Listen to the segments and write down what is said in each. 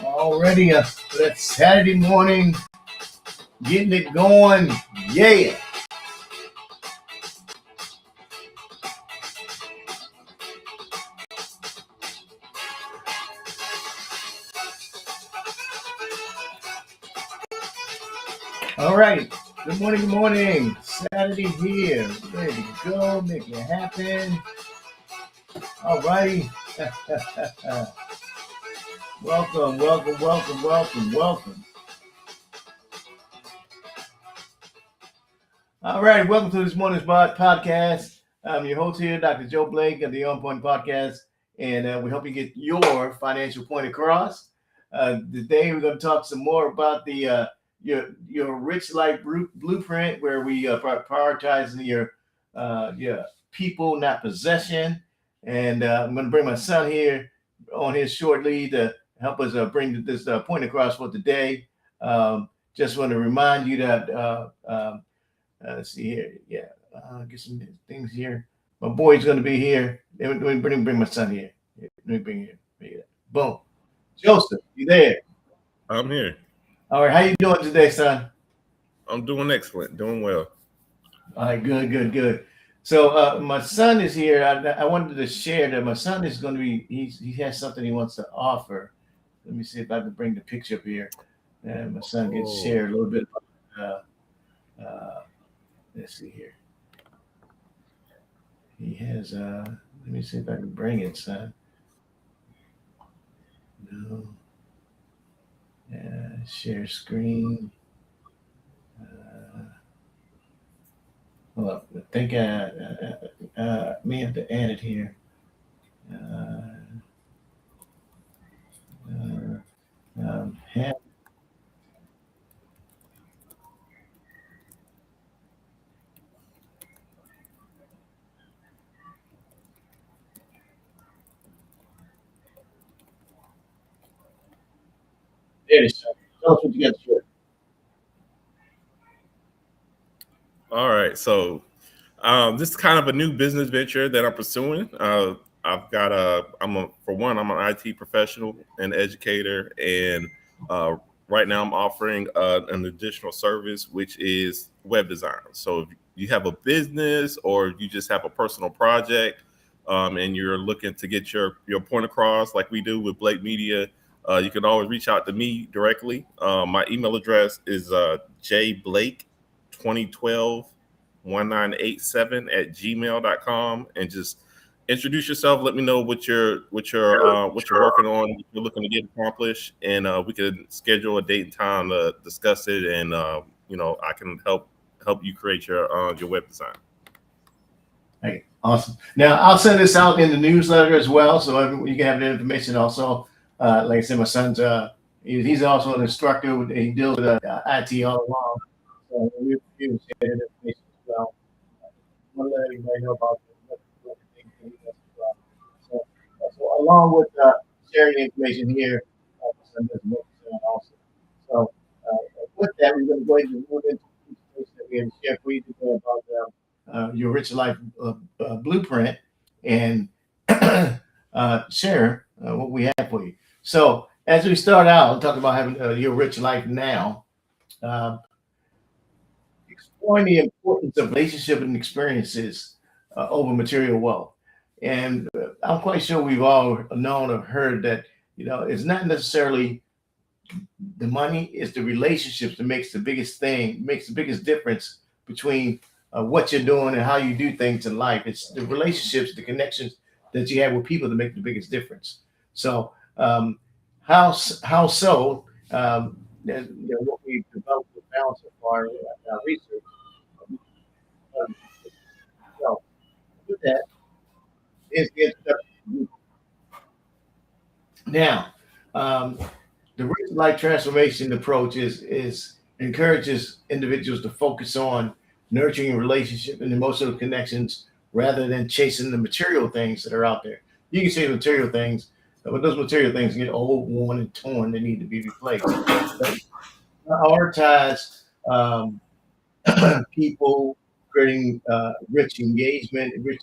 Already that Saturday morning, getting it going. Yeah. All right. Good morning. Good morning. Saturday here. Ready to go. Make it happen. All righty. Welcome, welcome, welcome, welcome, welcome. All right. Welcome to this morning's podcast. I'm your host here, Dr. Joe Blake of the On Point Podcast, and we hope you get your financial point across. Today, we're going to talk some more about the your rich life blueprint, where we prioritizing your people, not possession. And I'm going to bring my son here on his short lead to help us bring this point across for today. Just want to remind you that. Let's see here. Yeah, get some things here. My boy's going to be here. Let me bring my son here. Let me bring him here. Boom. Joseph, you there? I'm here. All right. How you doing today, son? I'm doing excellent. Doing well. All right. Good. So my son is here. I wanted to share that my son is going to be. He has something he wants to offer. Let me see if I can bring the picture up here. And my son gets shared a little bit. Let's see here. He has. Let me see if I can bring it, son. No. Share screen. Hold up. I think I may have to add it here. Have, there it is. Tell us what you got to share. All right. So this is kind of a new business venture that I'm pursuing. I'm an IT professional and educator, and right now I'm offering an additional service, which is web design. So if you have a business or you just have a personal project, and you're looking to get your point across, like we do with Blake Media, you can always reach out to me directly. My email address is jblake2012 1987 at gmail.com, and just introduce yourself. Let me know what you're working on, what you're looking to get accomplished, and we can schedule a date and time to discuss it. And I can help you create your web design. Hey, awesome. Now I'll send this out in the newsletter as well, so you can have the information also. Like I said, my son's he's also an instructor. He deals with IT all along. So we share that information as well. I want to let everybody know about what the things that he does as well. So along with sharing the information here, my son does work also. So with that, we're going to go ahead and move into the presentation that we have to share for you today about your rich life blueprint and share what we have for you. So as we start out, talking about having your rich life now, exploring the importance of relationship and experiences over material wealth. And I'm quite sure we've all known or heard that, it's not necessarily the money, it's the relationships that makes the biggest difference between what you're doing and how you do things in life. It's the relationships, the connections that you have with people that make the biggest difference. So how so? What we've developed with balance so far in our research. So with that is the introduction. Now, the rich life transformation approach is encourages individuals to focus on nurturing relationship and emotional connections rather than chasing the material things that are out there. You can see the material things, but those material things get old, worn, and torn. They need to be replaced. But prioritize people, creating rich engagement, rich,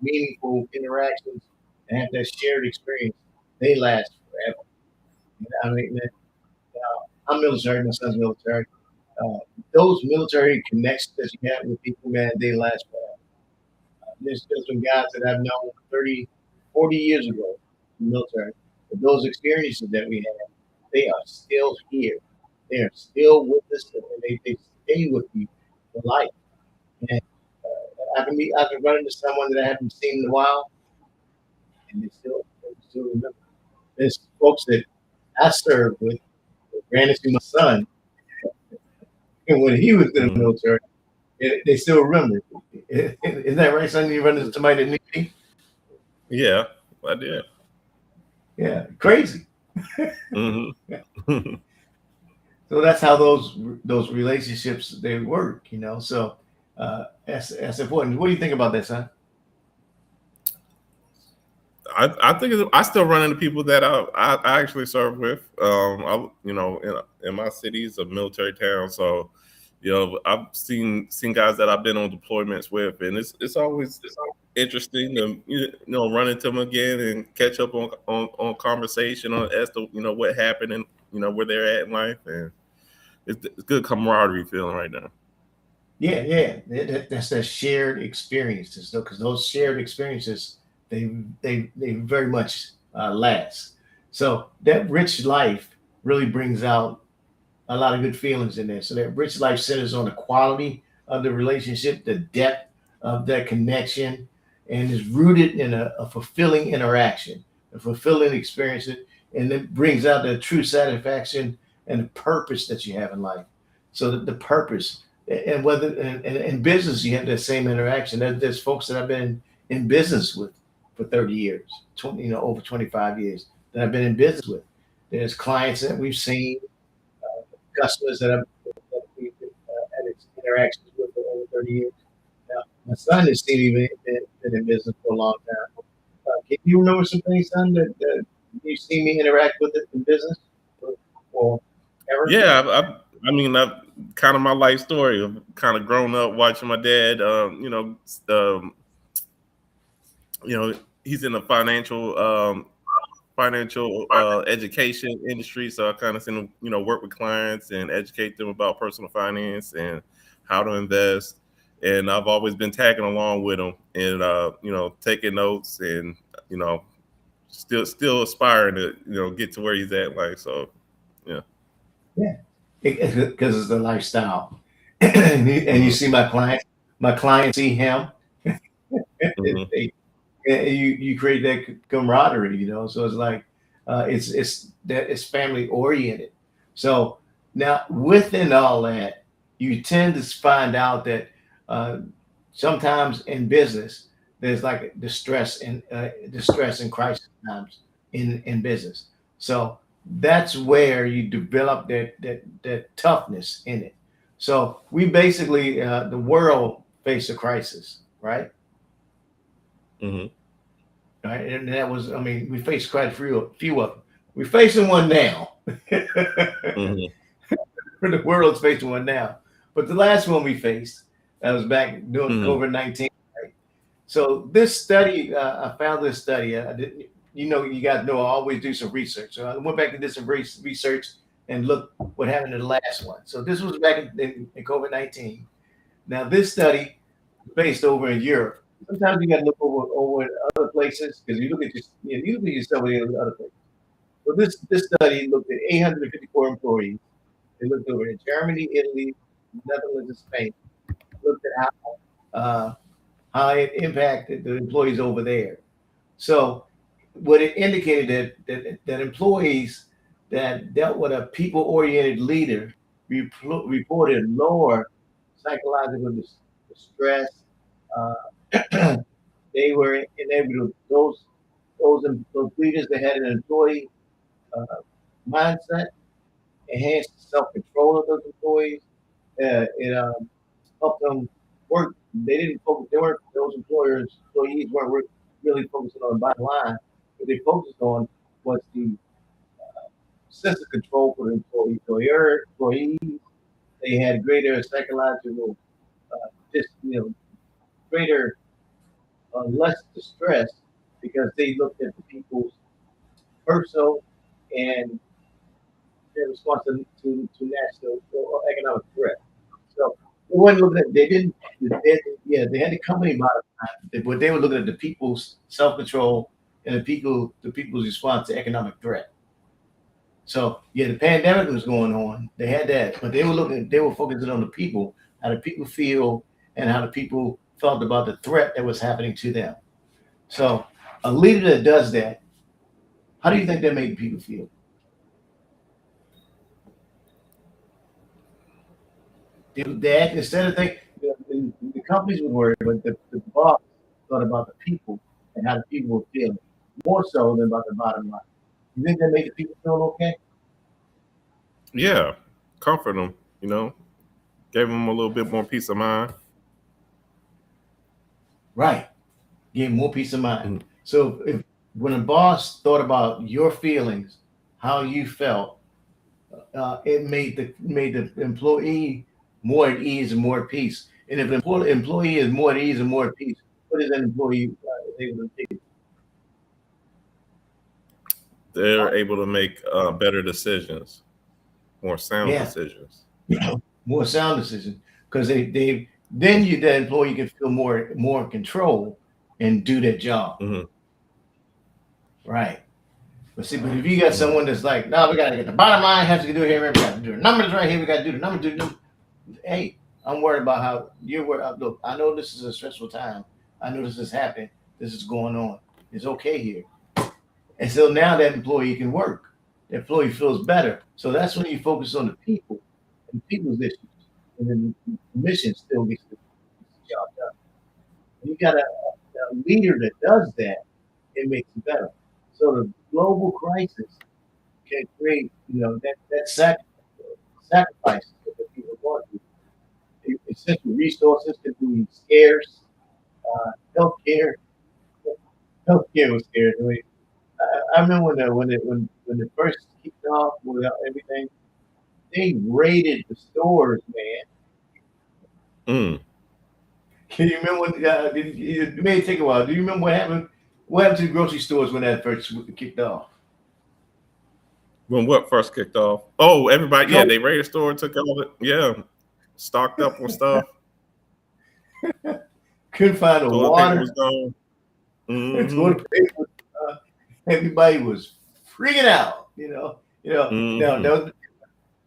meaningful interactions, and have that shared experience. They last forever. I mean, I'm military. My son's military. Uh, those military connections that you have with people, man, they last forever. There's some guys that I've known 30, 40 years ago in the military. But those experiences that we had, they are still here. They are still with us, and they stay with you for life. And I can run into someone that I haven't seen in a while, and they still remember. There's folks that I served with, ran into my son, and when he was in the Mhm. military, they still remember. Isn't that right, son? You run into somebody that knew me? Yeah, I did. Yeah, crazy. Hmm. So that's how those relationships they work, you know. So that's important. What do you think about that, son? I think I still run into people that I actually serve with. In my city is a military town, so I've seen guys that I've been on deployments with, and it's always interesting to run into them again and catch up on conversation on as to what happened and where they're at in life, and it's good camaraderie feeling right now. Yeah, yeah, that's that shared experiences, though, because those shared experiences they very much last. So that rich life really brings out a lot of good feelings in there. So that rich life centers on the quality of the relationship, the depth of that connection, and is rooted in a fulfilling interaction, a fulfilling experience, and it brings out the true satisfaction and the purpose that you have in life. So the purpose, and whether in business you have that same interaction. There's folks that I've been in business with for 30 years, 20, over 25 years that I've been in business with. There's clients that we've seen, customers that we've had interactions with for over 30 years. Now, my son has seen me been in business for a long time. Can you remember some things, son, that you see me interact with it in business or ever? Yeah, I've kind of my life story of kind of growing up watching my dad. You know, he's in the financial education industry, so I kind of seen him, work with clients and educate them about personal finance and how to invest. And I've always been tagging along with him and taking notes and you know still aspiring to get to where he's at in life. So yeah. Yeah, because it's the lifestyle. And you Hmm. see my clients see him. Hmm. They, you create that camaraderie, So it's like it's family oriented. So now within all that, you tend to find out that uh, sometimes in business there's like distress and crisis times in business. So that's where you develop that toughness in it. So we basically the world faced a crisis, right? Hmm. Right? And that was, I mean, we faced quite a few of them. We're facing one now. Hmm. The world's facing one now. But the last one we faced, that was back during Hmm. COVID-19. Right? So this study, I found this study. I didn't, you guys know I always do some research. So I went back and did some research and look what happened in the last one. So this was back in COVID-19. Now this study was based over in Europe. Sometimes you got to look over in other places because you look at yourself in other places. So this study looked at 854 employees. They looked over in Germany, Italy, Netherlands, and Spain. Looked at uh, how it impacted the employees over there. So what it indicated that employees that dealt with a people-oriented leader reported lower psychological distress. Uh, they were enabled those leaders that had an employee uh, mindset, enhanced the self-control of those employees. It helped them work. They didn't focus. They weren't those employees weren't really focusing on the bottom line. What they focused on was the sense of control for the employees. They had greater psychological, just greater less distress because they looked at the people's personal and their response to national or economic threat. So they weren't looking at they didn't they had the company bottom line, but they were looking at the people's self control and the people's response to economic threat. So yeah, the pandemic was going on. They had that, but they were focusing on the people, how the people feel, and how the people felt about the threat that was happening to them. So a leader that does that, how do you think that made people feel? They act instead of think the companies were worried, but the boss thought about the people and how the people were feeling more so than about the bottom line. You think that made the people feel okay? Yeah, comfort them. Gave them a little bit more peace of mind. Right. Give more peace of mind. Mhm. So if when a boss thought about your feelings, how you felt, it made the employee more at ease and more at peace. And if an employee is more at ease and more at peace, what is that employee able to do? They're able to make better decisions, more sound Yeah, decisions. more sound decisions because they then you the employee can feel more control and do their job. Hmm. Right. But see, but if you got Hmm. someone that's like, no, we gotta get the bottom line, has to do it here, we gotta do the numbers right here, we gotta do the numbers, do the numbers. Hey, I'm worried about how you're worried. Look, I know this is a stressful time. I know this is happening. This is going on. It's okay here. And so now that employee can work. The employee feels better. So that's when you focus on the people and people's issues. And then the mission still gets the job done. When you got a leader that does that, it makes it better. So the global crisis can create, that sacrifice that the people want to. Essential resources can be scarce. Healthcare, healthcare was scarce. I mean, I remember when it first kicked off with everything, they raided the stores, man. Mm. Can you remember when? It may take a while. Do you remember what happened? What happened to the grocery stores when that first kicked off? When what first kicked off? Oh, everybody, yeah, COVID. they raided the store, took all it, yeah, stocked up on stuff. Couldn't find the Toilet paper water. was gone. Hmm. Toilet paper. Everybody was freaking out. Now Hmm.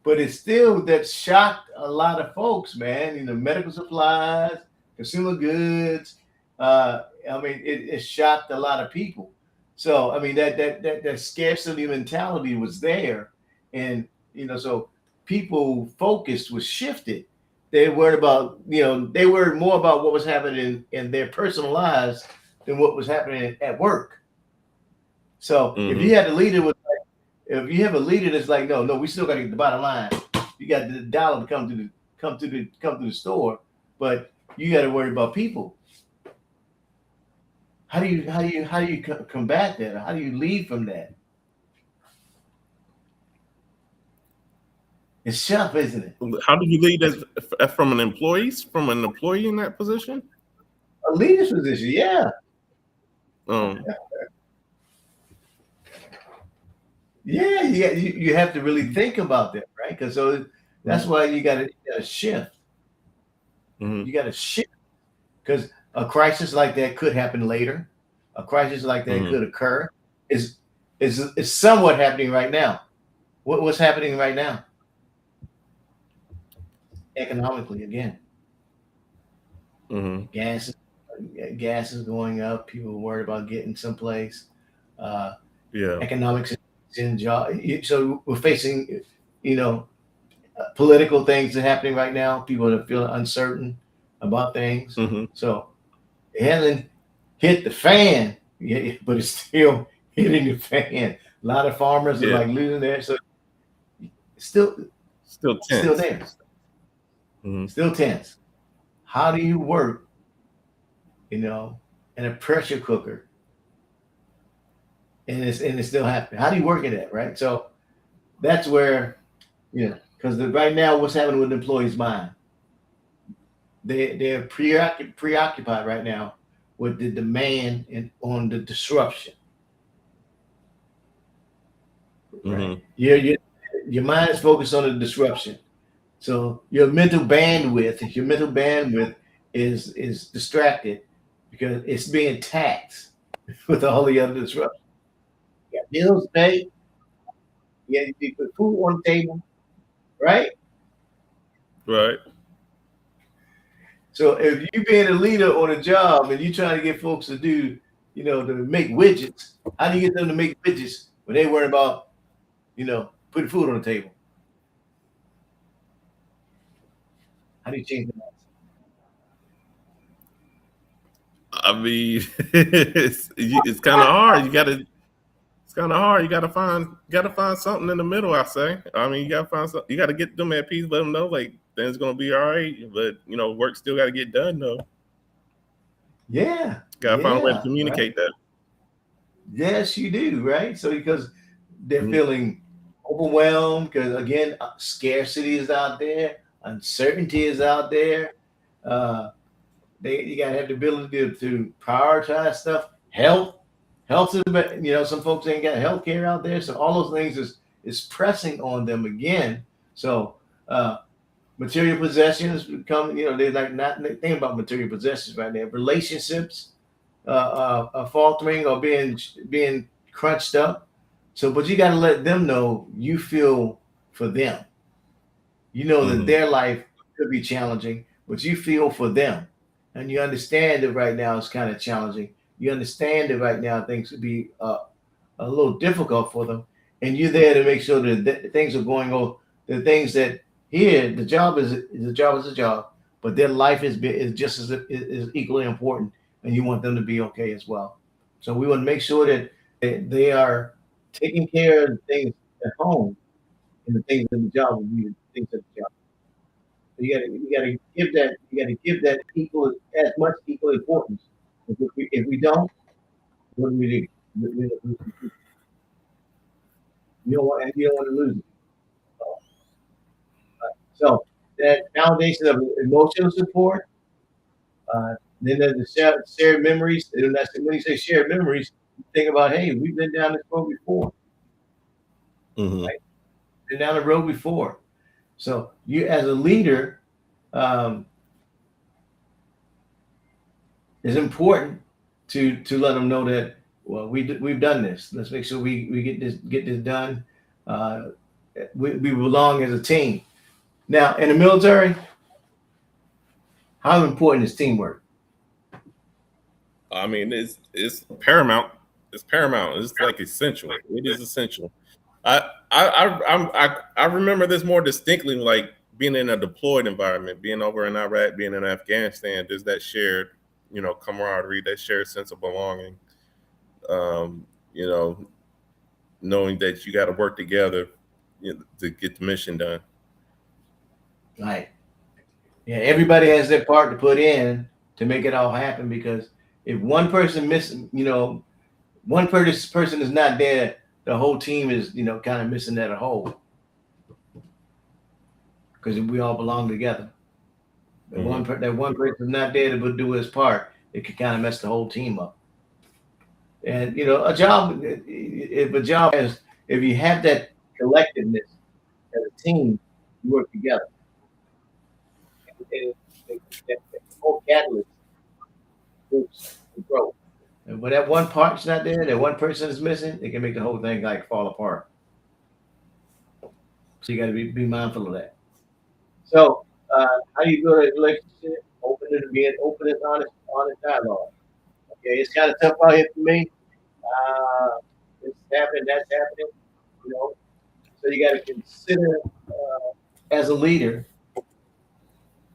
but it's still that shocked a lot of folks, man. Medical supplies, consumer goods. I mean, it shocked a lot of people. So I mean, that scarcity mentality was there, and so people focus was shifted. They worried about, they worried more about what was happening in their personal lives than what was happening at work. So if Hmm. you had a leader with if you have a leader that's like, no, no, we still got to get the bottom line. You got the dollar to come to the store, but you got to worry about people. How do you combat that? How do you lead from that? It's tough, isn't it? How do you lead as from an employee in that position? A leader's position, yeah, Um, yeah, yeah. You have to really think about that, right? Because that's mhm. why you got to shift. Mhm. You got to shift because a crisis like that could happen later. A crisis like that Mhm. could occur. Is is somewhat happening right now. What's happening right now economically? Again, Mhm. gas gas is going up. People are worried about getting someplace. Uh, Yeah. Economics in job. So we're facing, you know, political things that are happening right now. People are feeling uncertain about things. Mhm. So it hasn't hit the fan yet, but it's still hitting the fan. A lot of farmers are Yeah. like losing their, so it's Still still tense. there, Mhm. still tense. How do you work, you know, in a pressure cooker and it's still happening? How do you work in that, right? So that's where, because right now what's happening with the employees' mind? They're preoccupied right now with the demand and on the disruption, right? Mhm. Yeah, yeah. your mind is focused on the disruption. So your mental bandwidth, if your mental bandwidth is distracted because it's being taxed with all the other disruptions. You got bills to pay, you put food on the table, right? Right. So if you being a leader on a job and you trying to get folks to do, to make widgets, how do you get them to make widgets when they worry about, putting food on the table? How do you change that? I mean, it's kind of hard. It's kind of hard. You gotta find something in the middle. I say. I mean, you gotta find something. You gotta get them at peace. Let them know like things gonna be all right. But work still gotta get done though. Yeah. Gotta find a way to Right. communicate that. Yes, you do, right? So because they're Mhm. feeling overwhelmed, because again, scarcity is out there, uncertainty is out there. Uh, you gotta have the ability to prioritize stuff. Health is, some folks ain't got health care out there, so all those things is pressing on them again. So material possessions become, they're like not thinking about material possessions right now. Relationships faltering or being crunched up. So, but you got to let them know you feel for them. You know that Mhm. their life could be challenging, but you feel for them, and you understand that right now it's kind of challenging. You understand that right now things could be a little difficult for them, and you're there to make sure that things are going on. The things that here, the job is a job, but their life is just as is equally important, and you want them to be okay as well. So we want to make sure that they are taking care of the things at home and the things in the job will be the things at the job. So you gotta give that equal as much equal importance. If we don't, what do we do? You don't want to lose it. So that foundation of emotional support, uh, then there's the shared memories. And that's when you say shared memories, you think about, hey, we've been down this road before, Mhm. right? Been down the road before. So you, as a leader, um, it's important to let them know that well we've done this. Let's make sure we get this done. Uh, we belong as a team. Now in the military, how important is teamwork? I mean, it's paramount. It's paramount. It's like essential. It is essential. I remember this more distinctly, like being in a deployed environment, being over in Iraq, being in Afghanistan. There's that shared, camaraderie, that shared sense of belonging. Um, you know, knowing that you got to work together, to get the mission done. Right. Yeah, everybody has their part to put in to make it all happen because if one person missing, one person is not there, the whole team is, kind of missing that whole because we all belong together. If Hmm. that one person is not there to do his part, it could kind of mess the whole team up. And a job, if a job has, if you have that collectiveness as a team, you work together. And that whole catalyst groups to grow. And when that one part's not there, that one person is missing, it can make the whole thing like fall apart. So you got to be mindful of that. So how do you build a relationship? Open and being open and honest dialogue. Okay, it's kind of tough out here for me. This happening, that's happening. You know, so you got to consider as a leader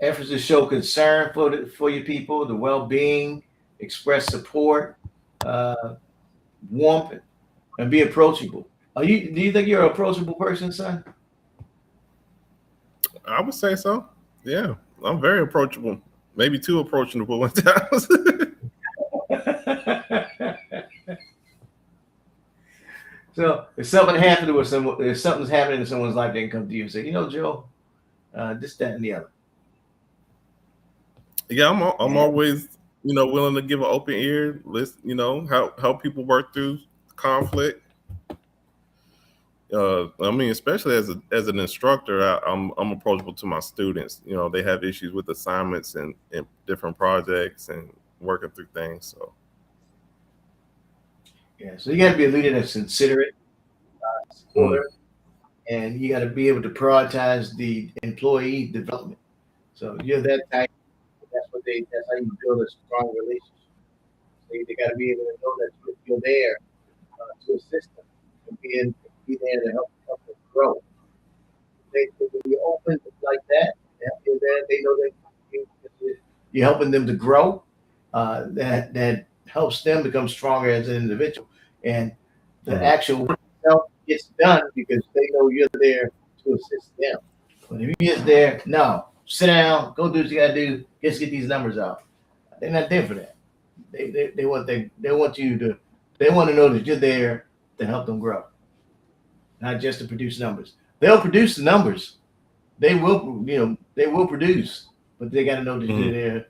efforts to show concern for your people, the well-being, express support, uh, warmth, and be approachable. Do you think you're an approachable person, son? I would say so. Yeah, I'm very approachable. Maybe too approachable at times. So if something happened with someone, if something's happening in someone's life, they can come to you and say, Joe, this, that, and the other. Yeah, I'm Yeah, always willing to give an open ear. Listen, help people work through conflict. I mean, especially as an instructor, I'm approachable to my students. You know, they have issues with assignments and different projects and working through things. So, Yeah. So you got to be a leader that's considerate, mm, supporter, and you got to be able to prioritize the employee development. So you're that type. That's what they. That's how you build a strong relationship. They got to be able to know that you're there to assist them and be there to help them grow. When you open like that, you're there. They know that you're helping them to grow. That helps them become stronger as an individual, and the mm, actual work itself gets done because they know you're there to assist them. But if you're just there, no, sit down, go do what you got to do. Just get these numbers out. They're not there for that. They want you to they want to know that you're there to help them grow, not just to produce numbers. They'll produce the numbers. They will produce, but they got to know that you're mm, there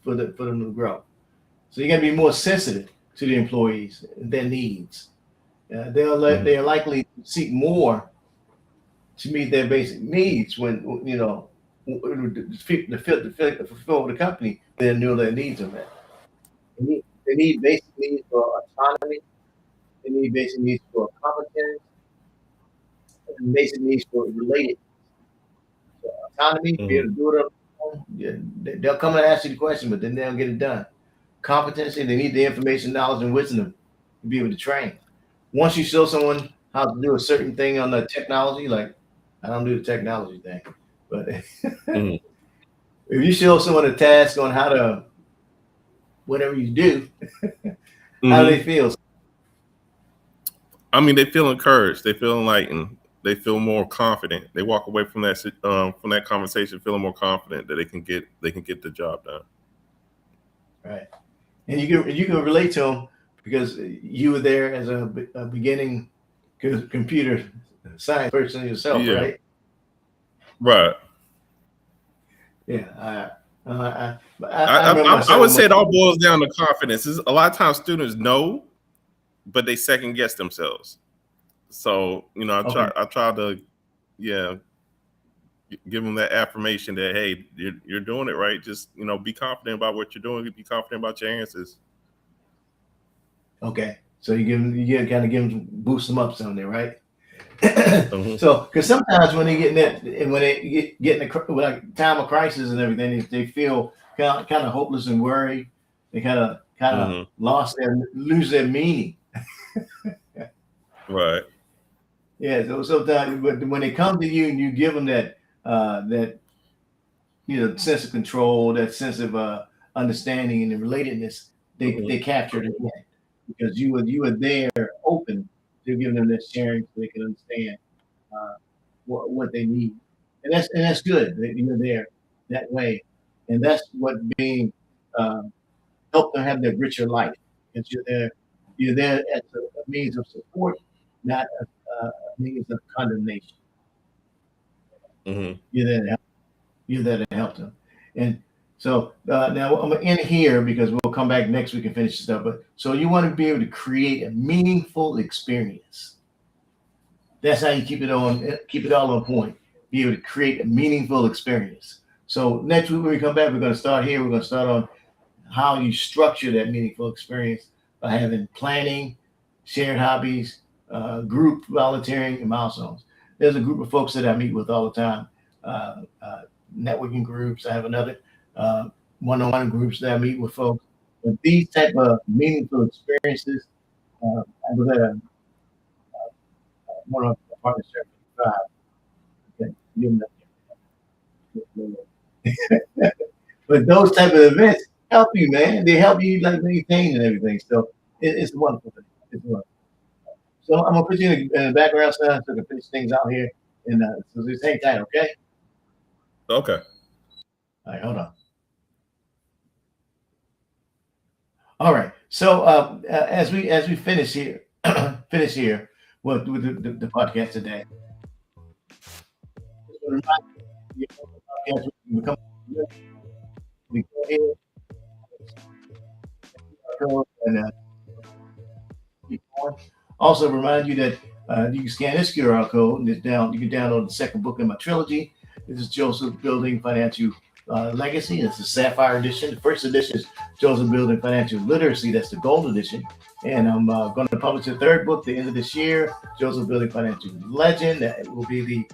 for them to grow. So you got to be more sensitive to the employees, their needs. mm, They're likely to seek more to meet their basic needs when to fulfill the company. They know their needs are met. They need basic needs for autonomy. They need basic needs for competence and basic needs for related autonomy. Be able mm, to do it on their own. Yeah, they'll come and ask you the question, but then they'll get it done. Competency. They need the information, knowledge, and wisdom to be able to train. Once you show someone how to do a certain thing on the technology, like I don't do the technology thing, but mm, if you show someone a task on how to whatever you do, how do mm. they feel? I mean, they feel encouraged. They feel enlightened. They feel more confident. They walk away from that conversation feeling more confident that they can get the job done. Right? And you can relate to them because you were there as a beginning computer science person yourself, Yeah, right? right. Yeah, I remember I myself would with my say it all boils down to confidence. A lot of times students know, but they second guess themselves. So okay, I try to yeah give them that affirmation that hey, you're doing it right. Just be confident about what you're doing. Be confident about your answers. okay. So you kind of give them boost them up some there, right? Hmm. So because sometimes when they get in that when they get in the like time of crisis and everything, they feel kind of hopeless and worried. They kind of Hmm. lose their meaning. Right. Yeah. So sometimes, but when they come to you and you give them that sense of control, that sense of understanding and the relatedness, Hmm. they capture it again because you were there open to give them that sharing so they can understand uh, what they need, and that's good that you're there that way, and that's what being um, help them have their richer life because you're there as a means of support, not a means of condemnation. Hmm. You're there to help, you're there to help them, and so now I'm gonna end here because we'll come back next week and finish this up. But so you want to be able to create a meaningful experience. That's how you keep it all on point. Be able to create a meaningful experience. So next week when we come back, we're going to start here. We're going to start on how you structure that meaningful experience by having planning, shared hobbies, group volunteering, and milestones. There's a group of folks that I meet with all the time, networking groups. I have another uh, one-on-one groups that I meet with folks. But these type of meaningful experiences, I was at one of the partnership. Okay, but those type of events help you, man. They help you like maintain and everything. So it's a wonderful thing. It's wonderful. So I'm gonna put you in the background sound so I can finish things out here. And so just hang tight, okay? Okay. All right, hold on. All right. So as we finish here, finish here with the podcast today. Just wanna remind you, the podcast will become we go here and keep going. Also remind you that You can scan this QR code and it's down. You can download the second book in my trilogy. This is Joseph Building Financial Legacy. It's the Sapphire edition. The first edition is Joseph Building Financial Literacy. That's the gold edition. And I'm going to publish a third book at the end of this year, Joseph Building Financial Legend. That will be the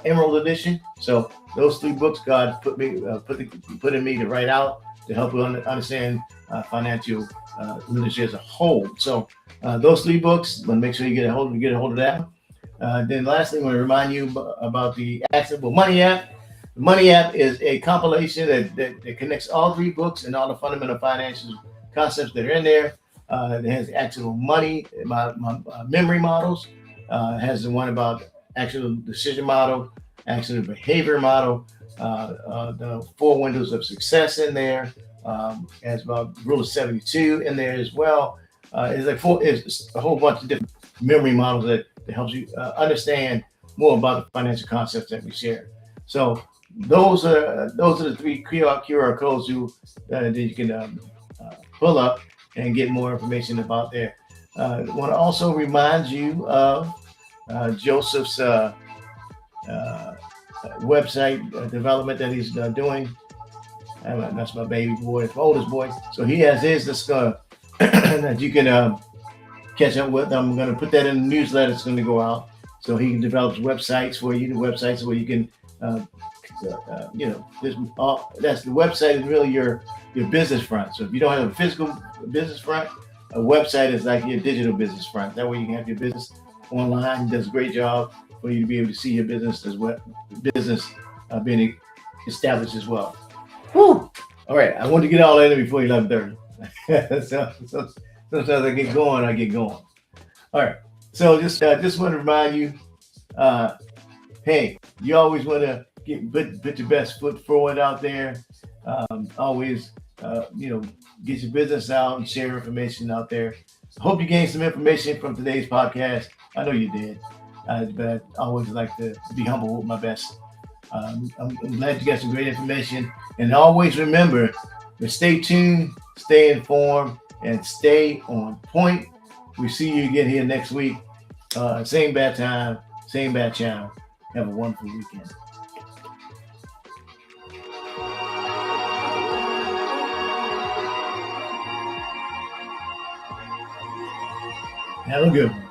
Emerald edition. So those 3 books God put in me to write out to help you understand financial literacy as a whole. So those 3 books, want to make sure you get a hold of that. Then lastly, I want to remind you about the Actionable Money app. The Money app is a compilation that connects all 3 books and all the fundamental financial concepts that are in there. It has Actionable Money, my memory models. It has the one about actual decision model, actual behavior model, the 4 windows of success in there. Has about Rule of 72 in there as well. It's a whole bunch of different memory models that helps you understand more about the financial concepts that we share. So those are the 3 QR codes that you can pull up and get more information about there. I want to also remind you of Joseph's website development that he's doing. That's my baby boy, my oldest boy. So he has his that you can catch up with. I'm going to put that in the newsletter. It's going to go out. So he develops websites for you, websites where you can, that's the website is really your business front. So if you don't have a physical business front, a website is like your digital business front. That way you can have your business online. He does a great job for you to be able to see your business being established as well. Whew. All right, I want to get all that in before 11:30. so sometimes I get going. All right, so just want to remind you, hey, you always want to put your best foot forward out there. Always, get your business out and share information out there. I hope you gained some information from today's podcast. I know you did, but I always like to be humble with my best. I'm glad you got some great information. And always remember to stay tuned, stay informed, and stay on point. We see you again here next week. Same bad time, same bad channel. Have a wonderful weekend. Have a good one.